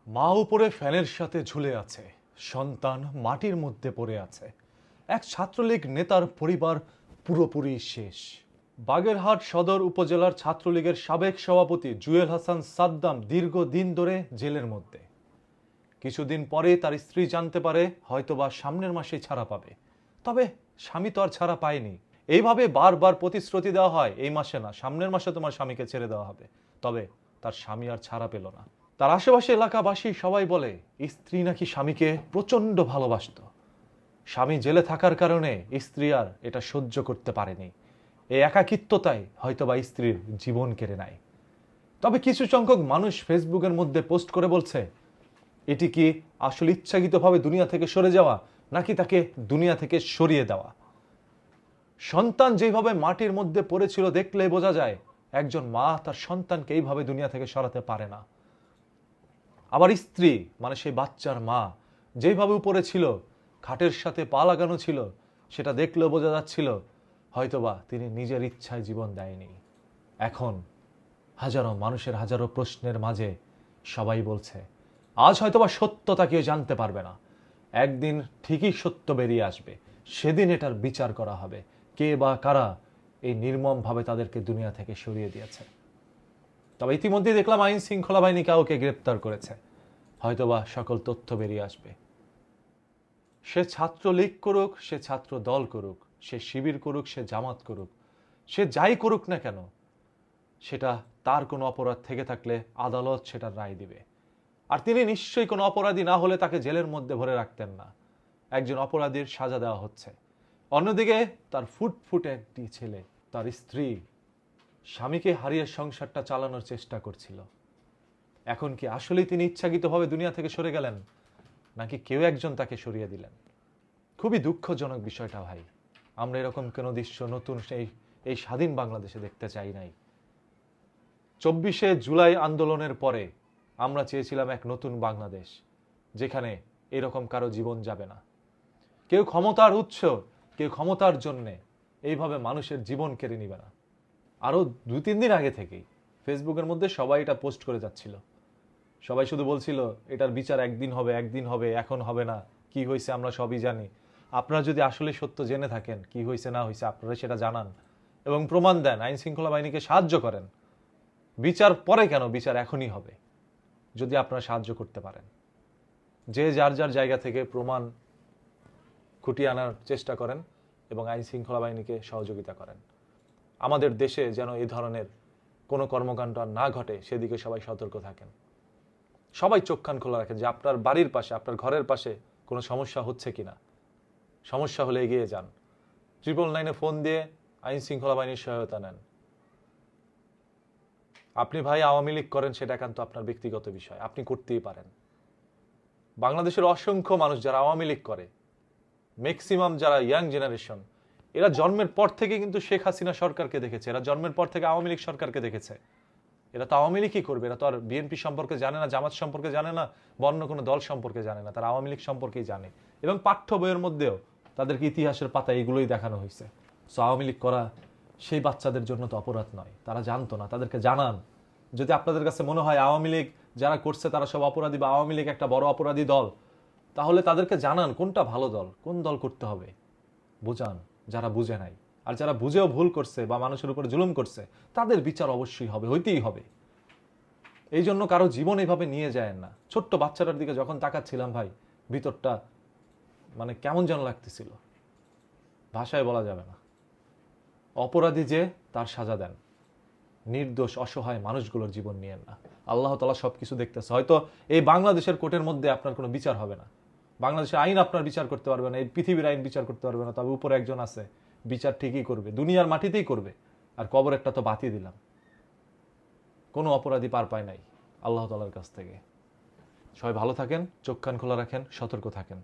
মা উপরে ফ্যানের সাথে ঝুলে আছে, সন্তান মাটির মধ্যে পড়ে আছে। এক ছাত্রলীগ নেতার পরিবার পুরোপুরি শেষ। বাগেরহাট সদর উপজেলার ছাত্রলীগের সাবেক সভাপতি জুয়েল হাসান সাদ্দাম দীর্ঘদিন ধরে জেলের মধ্যে। কিছুদিন পরে তার স্ত্রী জানতে পারে হয়তোবা সামনের মাসেই ছাড়া পাবে। তবে স্বামী তো আর ছাড়া পায়নি। এইভাবে বারবার প্রতিশ্রুতি দেওয়া হয়, এই মাসে না, সামনের মাসে তোমার স্বামীকে ছেড়ে দেওয়া হবে। তবে তার স্বামী আর ছাড়া পেল না। তার আশেপাশে এলাকাবাসী সবাই বলে স্ত্রী নাকি স্বামীকে প্রচন্ড ভালোবাসতো। স্বামী জেলে থাকার কারণে স্ত্রী আর এটা সহ্য করতে পারেনি। এই একাকিত্বতাই হয়তোবা স্ত্রীর জীবন কেড়ে নেয়। তবে কিছু সংখ্যক মানুষ ফেসবুকের মধ্যে পোস্ট করে বলছে, এটি কি আসলে ইচ্ছাকৃতভাবে দুনিয়া থেকে সরে যাওয়া, নাকি তাকে দুনিয়া থেকে সরিয়ে দেওয়া। সন্তান যেভাবে মাটির মধ্যে পড়েছিল দেখলে বোঝা যায় একজন মা তার সন্তানকে এইভাবে দুনিয়া থেকে সরাতে পারে না। আবার স্ত্রী মানে সেই বাচ্চার মা যেভাবে উপরে ছিল, খাটের সাথে পা লাগানো ছিল, সেটা দেখলেও বোঝা যাচ্ছিল হয়তোবা তিনি নিজের ইচ্ছায় জীবন দেয়নি। এখন হাজারো মানুষের হাজারো প্রশ্নের মাঝে সবাই বলছে, আজ হয়তোবা সত্যতা কেউ জানতে পারবে না, একদিন ঠিকই সত্য বেরিয়ে আসবে। সেদিন এটার বিচার করা হবে, কে বা কারা এই নির্মমভাবে তাদেরকে দুনিয়া থেকে সরিয়ে দিয়েছে। তবে ইতিমধ্যে দেখলাম আইন শৃঙ্খলা বাহিনী কাউকে গ্রেপ্তার করেছে, হয়তোবা সকল তথ্য বেরিয়ে আসবে। সে ছাত্রলীগ করুক, সে ছাত্র দল করুক, সে শিবির করুক, সে জামাত করুক, সে যাই করুক না কেন, সেটা তার কোনো অপরাধ থেকে থাকলে আদালত সেটার রায় দিবে। আর তিনি নিশ্চয়ই কোনো অপরাধী না হলে তাকে জেলের মধ্যে ভরে রাখতেন না। একজন অপরাধীর সাজা দেওয়া হচ্ছে। অন্যদিকে তার ফুটফুটে একটি ছেলে, তার স্ত্রী স্বামীকে হারিয়ে সংসারটা চালানোর চেষ্টা করছিল। এখন কি আসলেই তিনি ইচ্ছাকৃতভাবে দুনিয়া থেকে সরে গেলেন, নাকি কেউ একজন তাকে সরিয়ে দিলেন? খুবই দুঃখজনক বিষয়টা ভাই। আমরা এরকম কোনো দৃশ্য নতুন এই স্বাধীন বাংলাদেশে দেখতে চাই নাই। 24শে জুলাই আন্দোলনের পরে আমরা চেয়েছিলাম এক নতুন বাংলাদেশ, যেখানে এরকম কারো জীবন যাবে না। কেউ ক্ষমতার উৎস, কেউ ক্ষমতার জন্যে এইভাবে মানুষের জীবন কেড়ে নিবে না। আরো 2-3 দিন আগে থেকেই ফেসবুকের মধ্যে সবাই এটা পোস্ট করে যাচ্ছিল। সবাই শুধু বলছিল এটার বিচার একদিন হবে, একদিন হবে, এখন হবে না, কি হয়েছে আমরা সবই জানি। আপনারা যদি আসলে সত্য জেনে থাকেন, কি হয়েছে না হয়েছে, আপনারা সেটা জানান এবং প্রমাণ দেন, আইন শৃঙ্খলা বাহিনীকে সাহায্য করেন। বিচার পরে কেন, বিচার এখনই হবে যদি আপনারা সাহায্য করতে পারেন। যে যার যার জায়গা থেকে প্রমাণ খুঁটিয়ে আনার চেষ্টা করেন এবং আইন শৃঙ্খলা বাহিনীকে সহযোগিতা করেন। আমাদের দেশে যেন এই ধরনের কোনো কর্মকাণ্ড আর না ঘটে, সেদিকে সবাই সতর্ক থাকেন। সবাই চোখ কান খোলা রাখেন যে আপনার বাড়ির পাশে, আপনার ঘরের পাশে কোনো সমস্যা হচ্ছে কিনা। সমস্যা হলে এগিয়ে যান, 999-এ ফোন দিয়ে আইন শৃঙ্খলা বাহিনীর সহায়তা নেন। আপনি ভাই আওয়ামী লীগ করেন, সেটা একান্ত আপনার ব্যক্তিগত বিষয়, আপনি করতেই পারেন। বাংলাদেশের অসংখ্য মানুষ যারা আওয়ামী লীগ করে, ম্যাক্সিমাম যারা ইয়াং জেনারেশন, এরা জন্মের পর থেকে কিন্তু শেখ হাসিনা সরকারকে দেখেছে, এরা জন্মের পর থেকে আওয়ামী লীগ সরকারকে দেখেছে। এরা তো আওয়ামী লীগই করবে, এরা তো আর বিএনপি সম্পর্কে জানে না, জামাত সম্পর্কে জানে না, বা অন্য কোনো দল সম্পর্কে জানে না, তারা আওয়ামী লীগ সম্পর্কেই জানে। এবং পাঠ্য বইয়ের মধ্যেও তাদেরকে ইতিহাসের পাতা এগুলোই দেখানো হয়েছে। সো আওয়ামী লীগ করা সেই বাচ্চাদের জন্য তো অপরাধ নয়, তারা জানতো না, তাদেরকে জানান। যদি আপনাদের কাছে মনে হয় আওয়ামী লীগ যারা করছে তারা সব অপরাধী, বা আওয়ামী লীগ একটা বড় অপরাধী দল, তাহলে তাদেরকে জানান কোনটা ভালো দল, কোন দল করতে হবে, বুঝান যারা বুঝে নাই। আর যারা বুঝেও ভুল করছে বা মানুষের উপর জুলুম করছে, তাদের বিচার অবশ্যই হবে, হইতেই হবে। এই জন্য কারো জীবন এইভাবে নিয়ে যায় না। ছোট্ট বাচ্চাটার দিকে যখন তাকাচ্ছিলাম ভাই, ভিতরটা মানে কেমন যেন লাগতেছিল, ভাষায় বলা যাবে না। অপরাধী যে তার সাজা দেন, নির্দোষ অসহায় মানুষগুলোর জীবন নিয়েন না। আল্লাহ তাআলা সবকিছু দেখতেছে। হয়তো এই বাংলাদেশের কোর্টের মধ্যে আপনার কোনো বিচার হবে না, বাংলাদেশের আইন আপনার বিচার করতে পারবে না, এই পৃথিবীর আইন বিচার করতে পারবে না, তবে উপরে একজন আছে, বিচার ঠিকই করবে, দুনিয়ার মাটিতেই করবে। আর কবর একটা তো বাতিয়ে দিলাম, কোনো অপরাধী পার পায় নাই আল্লাহ তাআলার কাছ থেকে। সবাই ভালো থাকেন, চোখ কান খোলা রাখেন, সতর্ক থাকেন।